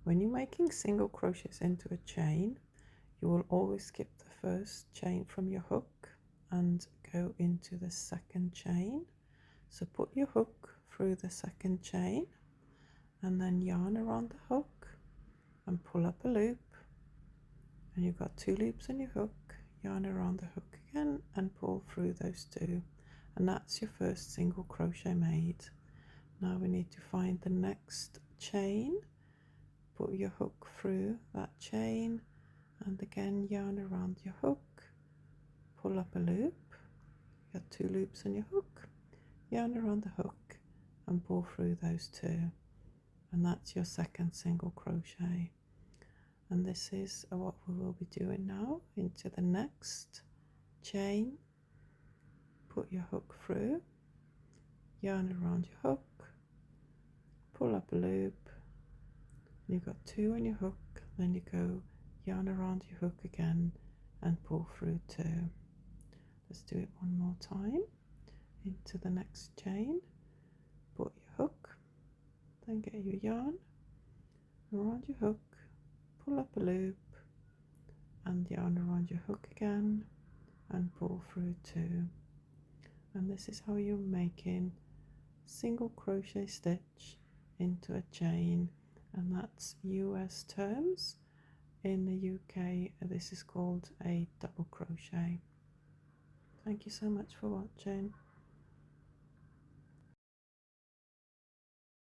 When you're making single crochets into a chain, you will always skip the first chain from your hook and go into the second chain. So put your hook through the second chain and then yarn around the hook and pull up a loop, and you've got 2 loops on your hook. Yarn around the hook again and pull through those 2, and that's your first single crochet made. Now we need to find the next chain, put your hook through that chain and again yarn around your hook, pull up a loop, you got 2 loops on your hook, yarn around the hook and pull through those 2, and that's your second single crochet. And this is what we will be doing now. Into the next chain, put your hook through, yarn around your hook, pull up a loop, you've got 2 on your hook, then you go yarn around your hook again and pull through 2. Let's do it one more time. Into the next chain, put your hook, then get your yarn around your hook, pull up a loop and yarn around your hook again and pull through 2. And this is how you're making single crochet stitch into a chain, and that's US terms. In the UK this is called a double crochet. Thank you so much for watching.